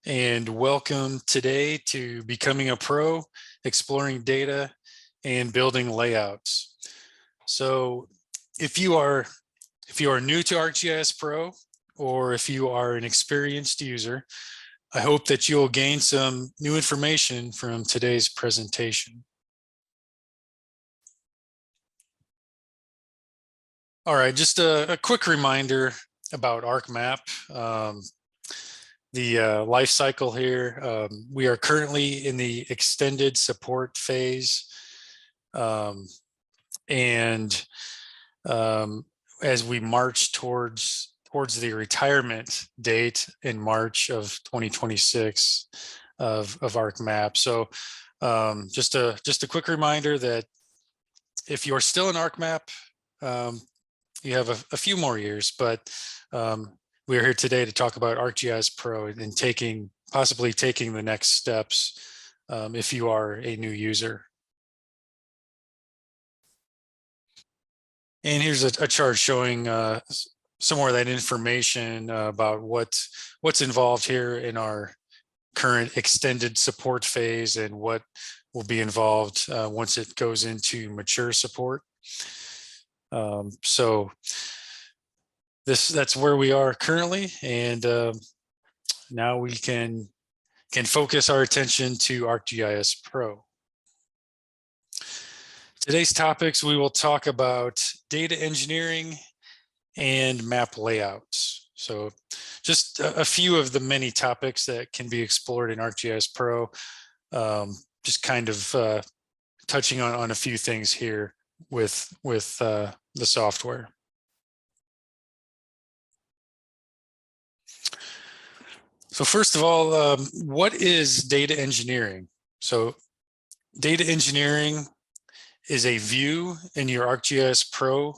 and welcome today to Becoming a Pro, Exploring Data and Building Layouts. So if you are new to ArcGIS Pro, or if you are an experienced user, I hope that you'll gain some new information from today's presentation. All right, just a quick reminder about ArcMap. The life cycle here. We are currently in the extended support phase. And as we march towards the retirement date in March of 2026 of ArcMap. So just a quick reminder that if you're still in ArcMap, you have a few more years, but we're here today to talk about ArcGIS Pro and possibly taking the next steps if you are a new user. And here's a chart showing some more of that information about what's involved here in our current extended support phase and what will be involved once it goes into mature support. So that's where we are currently, and now we can focus our attention to ArcGIS Pro. Today's topics, we will talk about data engineering and map layouts. So just a few of the many topics that can be explored in ArcGIS Pro, just kind of touching on a few things here with the software. So first of all, what is data engineering? So data engineering is a view in your ArcGIS Pro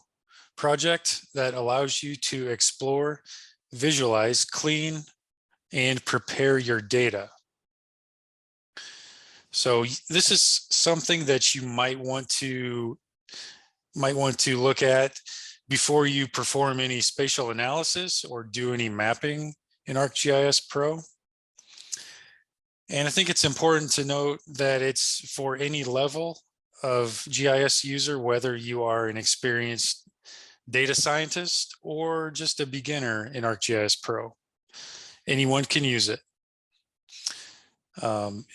project that allows you to explore, visualize, clean, and prepare your data. So this is something that you might want to look at before you perform any spatial analysis or do any mapping in ArcGIS Pro. And I think it's important to note that it's for any level of GIS user, whether you are an experienced data scientist or just a beginner in ArcGIS Pro. Anyone can use it.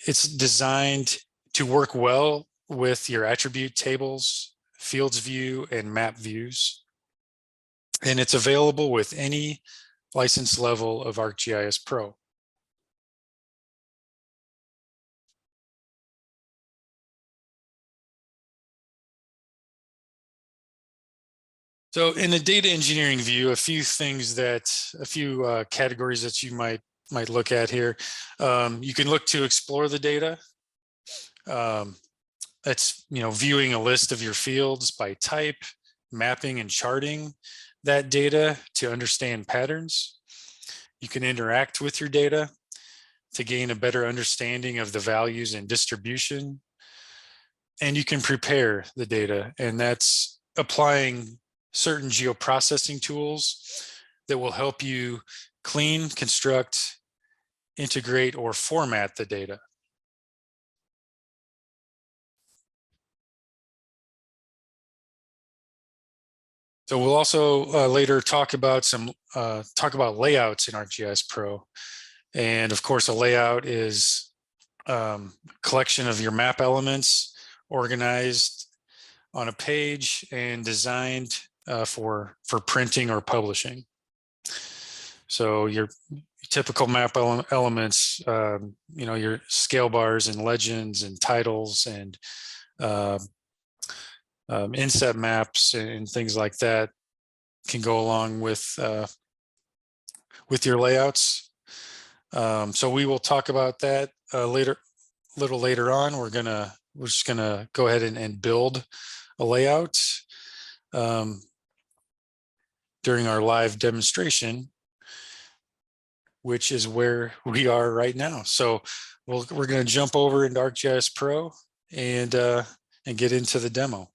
It's designed to work well with your attribute tables, fields view, and map views. And it's available with any license level of ArcGIS Pro. So in the data engineering view, a few categories that you might look at here. You can look to explore the data. That's viewing a list of your fields by type, mapping and charting that data to understand patterns. You can interact with your data to gain a better understanding of the values and distribution. And you can prepare the data, and that's applying certain geoprocessing tools that will help you clean, construct, integrate, or format the data. So we'll also later talk about layouts in ArcGIS Pro. And of course, a layout is a collection of your map elements organized on a page and designed for printing or publishing. So your typical map elements, your scale bars and legends and titles and inset maps and things like that can go along with your layouts. So we will talk about that a little later on. We're just gonna go ahead and build a layout during our live demonstration, which is where we are right now. So we're going to jump over into ArcGIS Pro and get into the demo.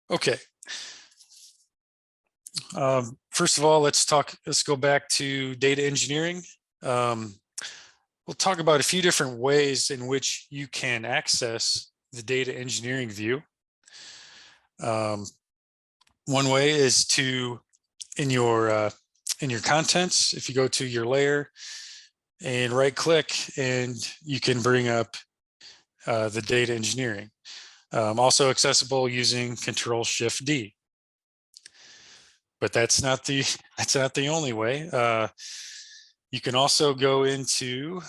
Okay, First of all, let's go back to data engineering. We'll talk about a few different ways in which you can access the data engineering view. One way is in your contents, if you go to your layer and right click, and you can bring up the data engineering. Also accessible using Control-Shift-D. But that's not the only way. You can also go into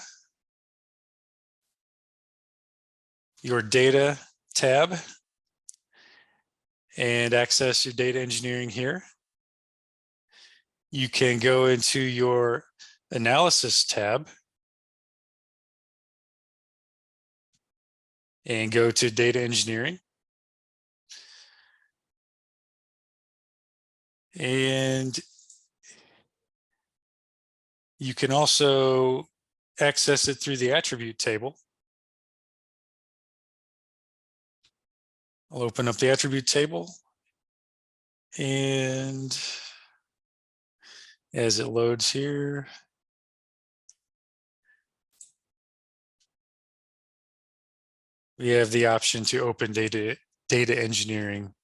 your data tab and access your data engineering here. You can go into your analysis tab and go to data engineering. And you can also access it through the attribute table. I'll open up the attribute table, and as it loads here, we have the option to open data engineering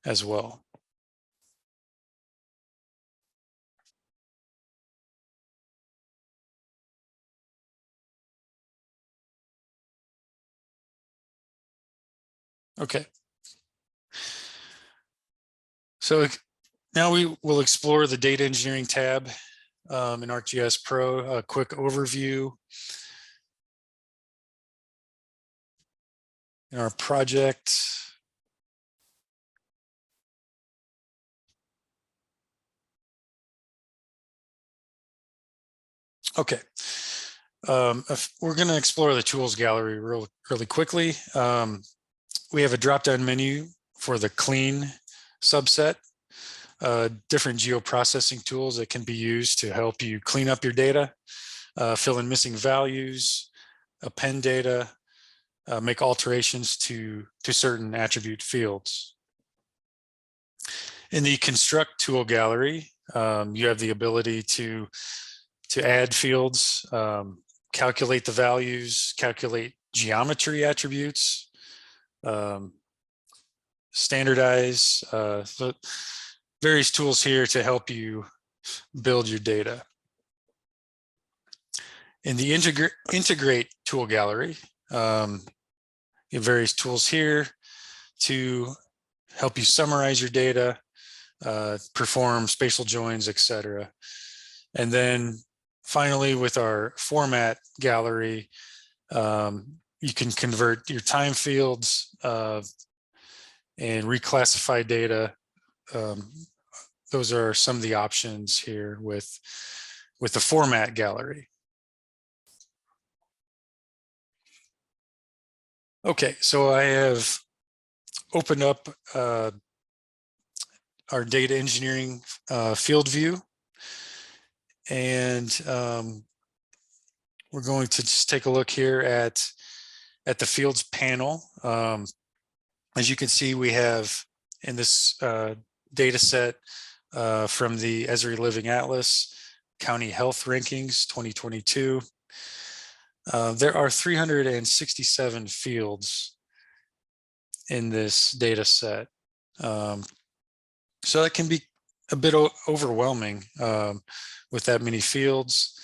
as well. Okay. So now we will explore the data engineering tab in ArcGIS Pro. A quick overview. In our project, okay. We're going to explore the tools gallery really quickly. We have a drop-down menu for the clean subset, different geoprocessing tools that can be used to help you clean up your data, fill in missing values, append data, make alterations to certain attribute fields. In the construct tool gallery, you have the ability to add fields, calculate the values, calculate geometry attributes, standardize, so various tools here to help you build your data. In the integrate tool gallery, you have various tools here to help you summarize your data, perform spatial joins, etc. And then finally, with our format gallery, you can convert your time fields and reclassify data. Those are some of the options here with the format gallery. Okay, so I have opened up our data engineering field view, and we're going to just take a look here at the fields panel. As you can see, we have in this data set from the Esri Living Atlas County Health Rankings 2022. There are 367 fields in this data set. So that can be a bit overwhelming with that many fields.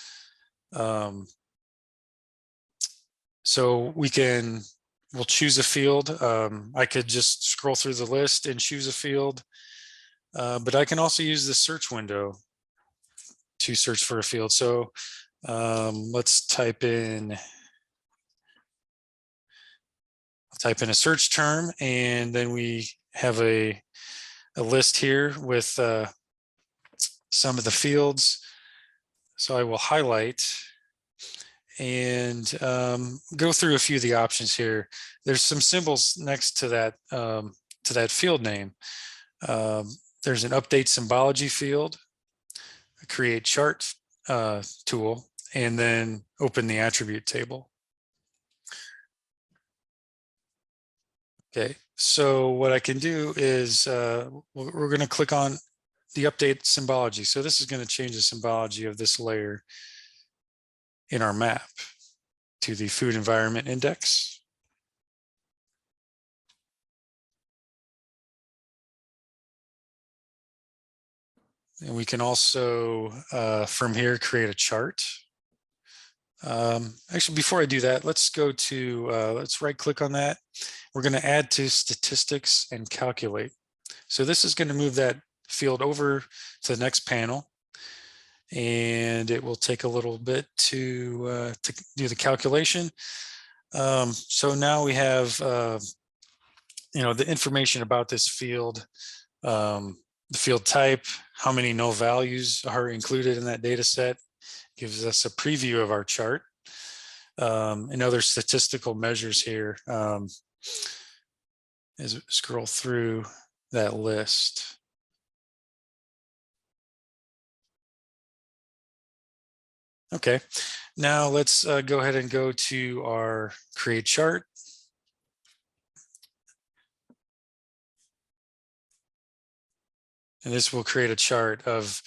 So we'll choose a field. I could just scroll through the list and choose a field, but I can also use the search window to search for a field. So let's type in a search term, and then we have a list here with some of the fields. So I will highlight and go through a few of the options here. There's some symbols next to that field name. There's an update symbology field, a create chart tool, and then open the attribute table. Okay, so what I can do is we're going to click on the update symbology. So this is going to change the symbology of this layer in our map to the food environment index. And we can also, from here, create a chart. Actually, before I do that, let's go to, let's right click on that. We're going to add to statistics and calculate. So this is going to move that field over to the next panel. And it will take a little bit to do the calculation. So now we have, the information about this field, the field type, how many no values are included in that data set, gives us a preview of our chart, and other statistical measures here as we scroll through that list. Okay, now let's go ahead and go to our create chart. And this will create a chart of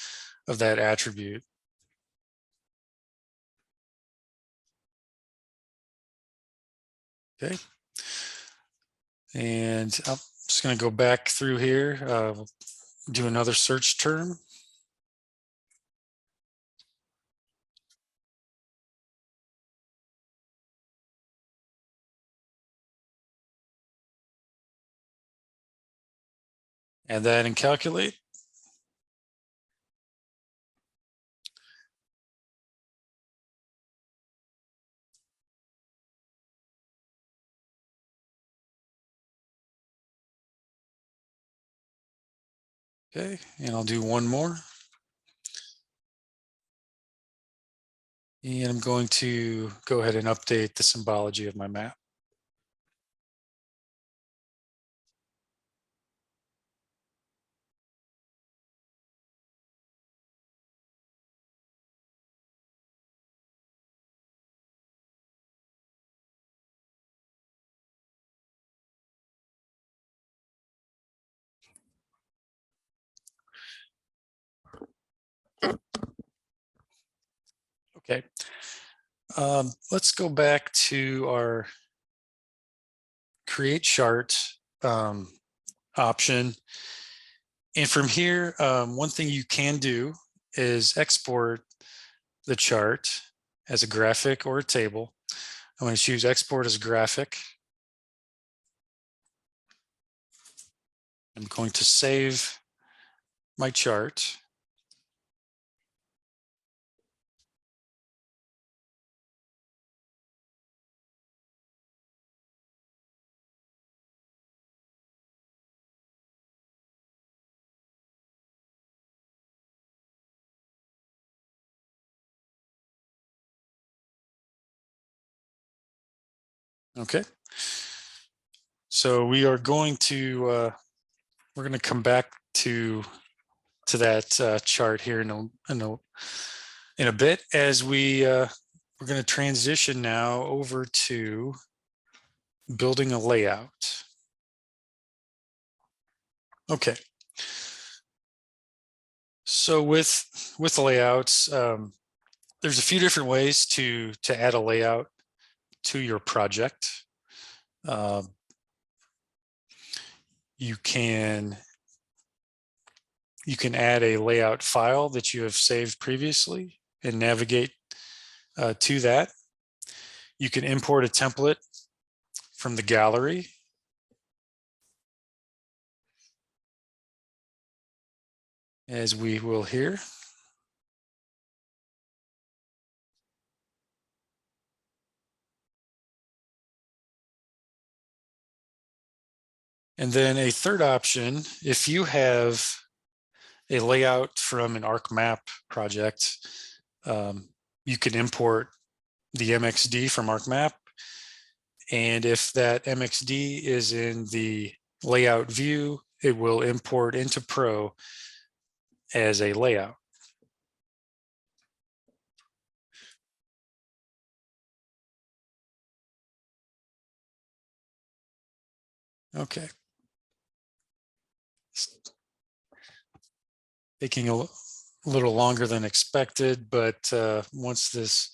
that attribute. Okay. And I'm just going to go back through here, do another search term. And then in calculate. Okay, and I'll do one more. And I'm going to go ahead and update the symbology of my map. Okay, let's go back to our create chart option. And from here, one thing you can do is export the chart as a graphic or a table. I'm going to choose export as graphic. I'm going to save my chart. Okay. So we are going to, we're going to come back to that chart here in a bit as we're going to transition now over to building a layout. Okay. So with layouts, there's a few different ways to add a layout to your project. You can add a layout file that you have saved previously and navigate to that. You can import a template from the gallery. As we will here. And then a third option, if you have a layout from an ArcMap project, you can import the MXD from ArcMap. And if that MXD is in the layout view, it will import into Pro as a layout. Okay. taking a little longer than expected, but once this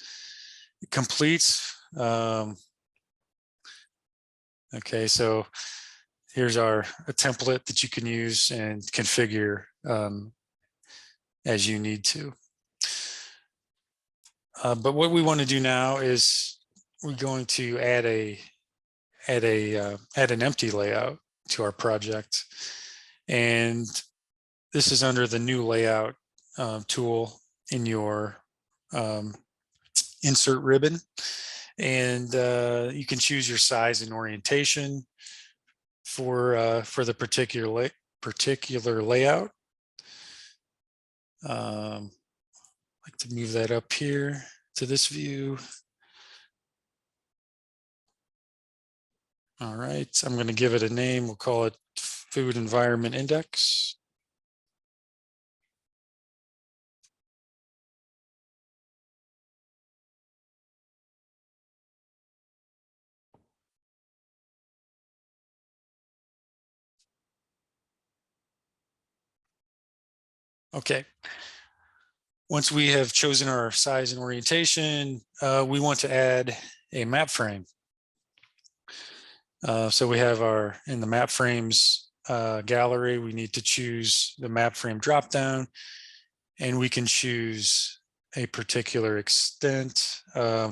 completes, okay, so here's a template that you can use and configure as you need to. But what we want to do now is we're going to add an empty layout to our project, and this is under the new layout tool in your insert ribbon, and you can choose your size and orientation for the particular layout. I'd like to move that up here to this view. All right, I'm going to give it a name. We'll call it Food Environment Index. Okay. Once we have chosen our size and orientation, we want to add a map frame. So we have in the map frames gallery, we need to choose the map frame dropdown, and we can choose a particular extent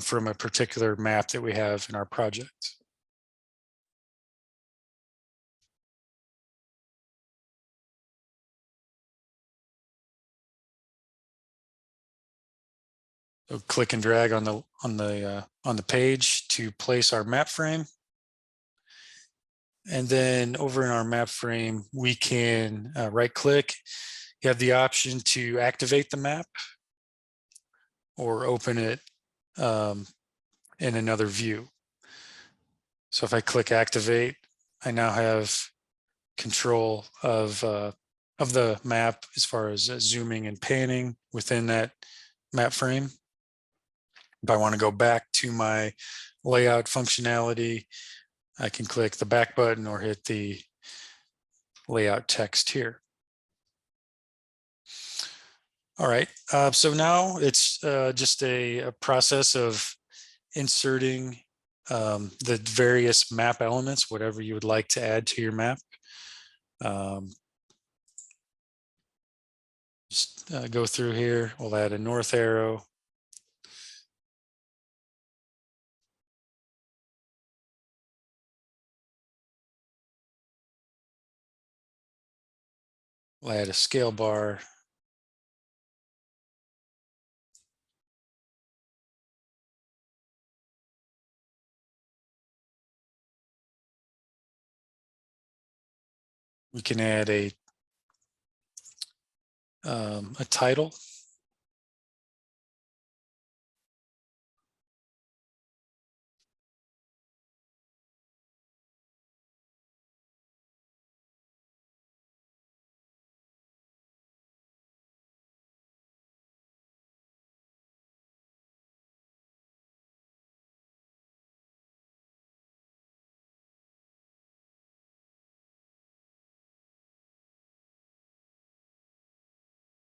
from a particular map that we have in our project. So click and drag on the page to place our map frame. And then over in our map frame, we can right click. You have the option to activate the map or open it in another view. So if I click activate, I now have control of the map as far as zooming and panning within that map frame. If I want to go back to my layout functionality, I can click the back button or hit the layout text here. All right, so now it's just a process of inserting the various map elements, whatever you would like to add to your map. Just go through here. We'll add a north arrow. We'll add a scale bar. We can add a title.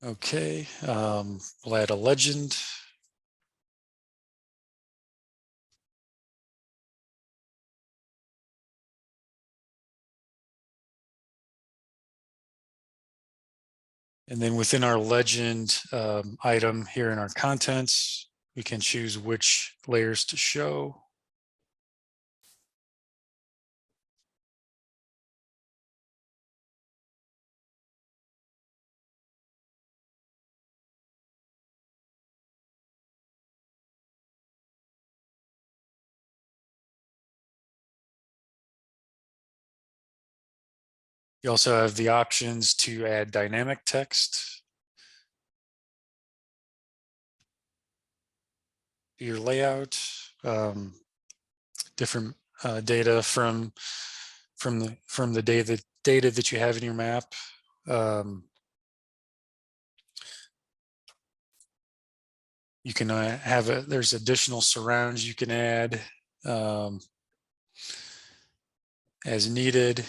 Okay, we'll add a legend. And then within our legend item here in our contents, we can choose which layers to show. You also have the options to add dynamic text to your layout, different data from the data that you have in your map. You can have there's additional surrounds you can add as needed.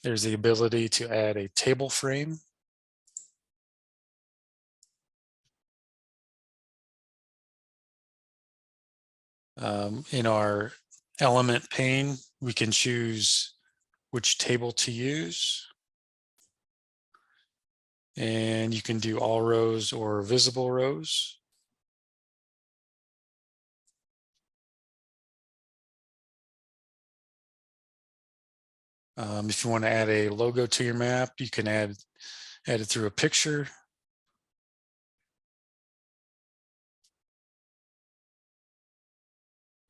There's the ability to add a table frame. In our element pane, we can choose which table to use. And you can do all rows or visible rows. If you want to add a logo to your map, you can add it through a picture.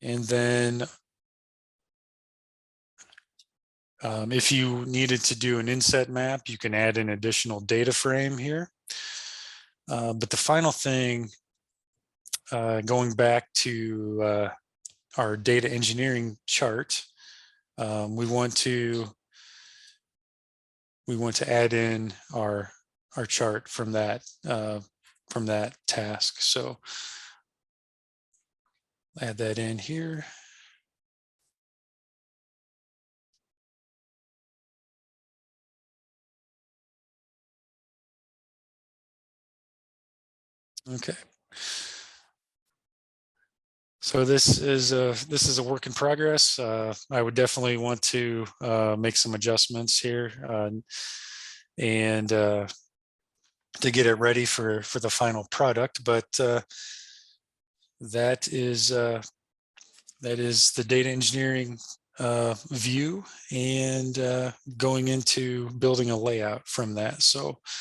And then if you needed to do an inset map, you can add an additional data frame here. But the final thing, going back to our data engineering chart, we want to add in our chart from that task. So add that in here. Okay. So this is a work in progress. I would definitely want to make some adjustments here and to get it ready for the final product. But that is the data engineering view, and going into building a layout from that. So